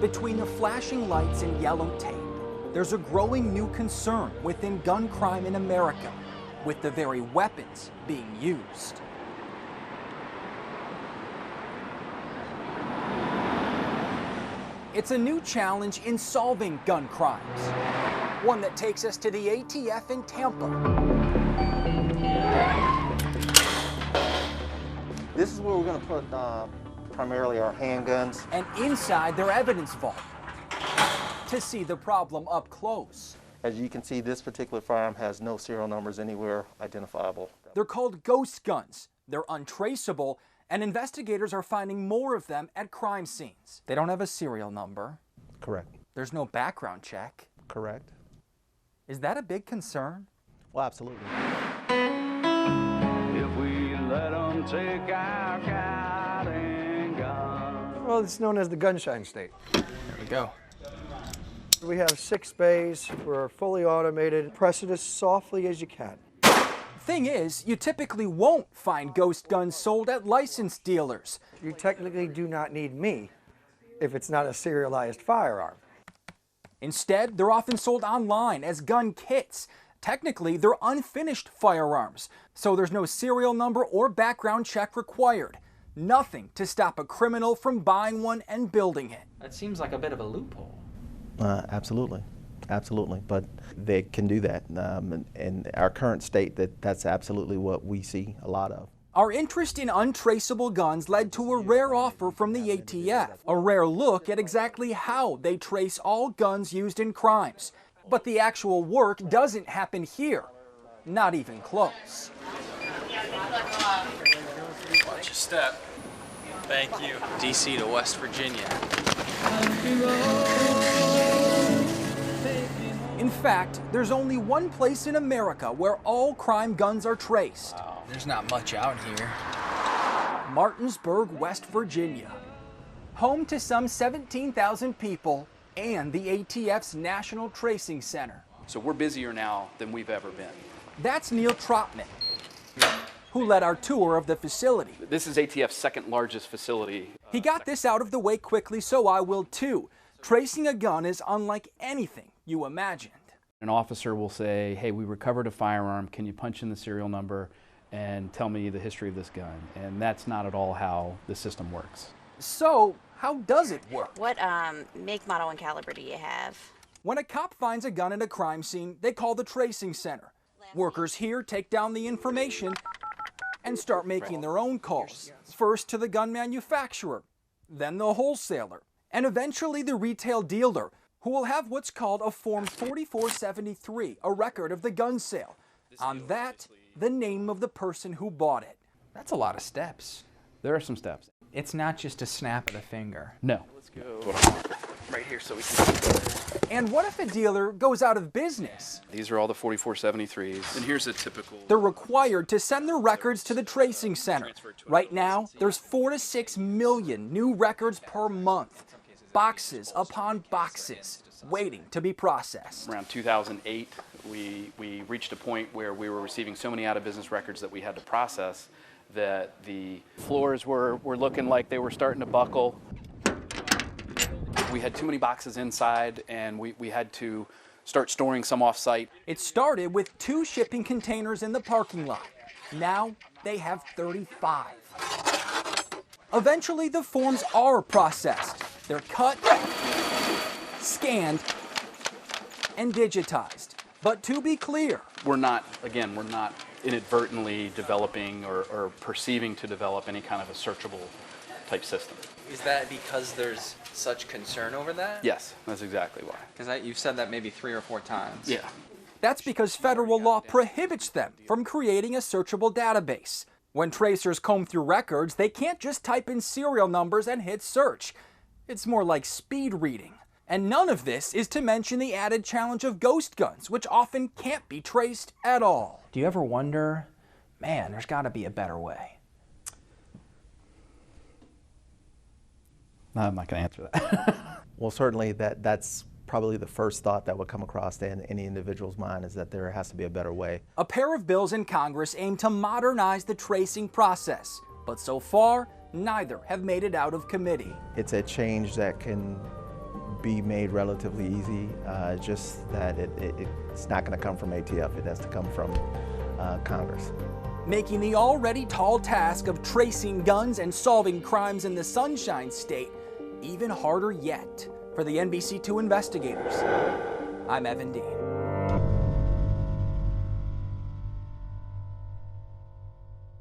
Between the flashing lights and yellow tape, there's a growing new concern within gun crime in America, with the very weapons being used. It's a new challenge in solving gun crimes, one that takes us to the ATF in Tampa. This is where we're going to put primarily our handguns. And inside their evidence vault to see the problem up close. As you can see, this particular firearm has no serial numbers anywhere identifiable. They're called ghost guns. They're untraceable, and investigators are finding more of them at crime scenes. They don't have a serial number. Correct. There's no background check. Correct. Is that a big concern? Well, absolutely. If we let them take our guiding gun. Well, it's known as the gunshine state. There we go. We have 6 bays. We're fully automated. Press it as softly as you can. Thing is, you typically won't find ghost guns sold at licensed dealers. You technically do not need me if it's not a serialized firearm. Instead, they're often sold online as gun kits. Technically, they're unfinished firearms, so there's no serial number or background check required. Nothing to stop a criminal from buying one and building it. That seems like a bit of a loophole. Absolutely. Absolutely, but they can do that. In our current state, that's absolutely what we see a lot of. Our interest in untraceable guns led to a rare offer from the ATF, a rare look at exactly how they trace all guns used in crimes. But the actual work doesn't happen here, not even close. Watch your step. Thank you. DC to West Virginia. In fact, there's only one place in America where all crime guns are traced. Wow. There's not much out here. Martinsburg, West Virginia. Home to some 17,000 people and the ATF's National Tracing Center. So we're busier now than we've ever been. That's Neil Trotman, who led our tour of the facility. This is ATF's second largest facility. He got this out of the way quickly, so I will too. Tracing a gun is unlike anything you imagined. An officer will say, hey, we recovered a firearm, can you punch in the serial number and tell me the history of this gun? And that's not at all how the system works. So, how does it work? What make, model, and caliber do you have? When a cop finds a gun at a crime scene, they call the tracing center. Workers here take down the information and start making their own calls. First to the gun manufacturer, then the wholesaler, and eventually the retail dealer, who will have what's called a Form 4473, a record of the gun sale. On that, the name of the person who bought it. That's a lot of steps. There are some steps. It's not just a snap of the finger. No. Let's go right here so we can. And what if a dealer goes out of business? These are all the 4473s. And here's a typical. They're required to send their records to the tracing center. Right now, there's 4 to 6 million new records per month. Boxes upon boxes, waiting to be processed. Around 2008, we reached a point where we were receiving so many out-of-business records that we had to process that the floors were looking like they were starting to buckle. We had too many boxes inside, and we had to start storing some off-site. It started with 2 shipping containers in the parking lot. Now they have 35. Eventually, the forms are processed. They're cut, scanned, and digitized. But to be clear, we're not inadvertently developing or perceiving to develop any kind of a searchable type system. Is that because there's such concern over that? Yes, that's exactly why. Because you've said that maybe 3 or 4 times. Yeah. that's because federal law prohibits them from creating a searchable database. When tracers comb through records, they can't just type in serial numbers and hit search. It's more like speed reading. And none of this is to mention the added challenge of ghost guns, which often can't be traced at all. Do you ever wonder, man, there's got to be a better way? No, I'm not going to answer that. Well, certainly that's probably the first thought that would come across any individual's mind, is that there has to be a better way. A pair of bills in Congress aim to modernize the tracing process, but so far, neither have made it out of committee. It's a change that can be made relatively easy, just that it's not going to come from ATF. It has to come from Congress. Making the already tall task of tracing guns and solving crimes in the Sunshine State even harder yet. For the NBC2 investigators, I'm Evan Dean.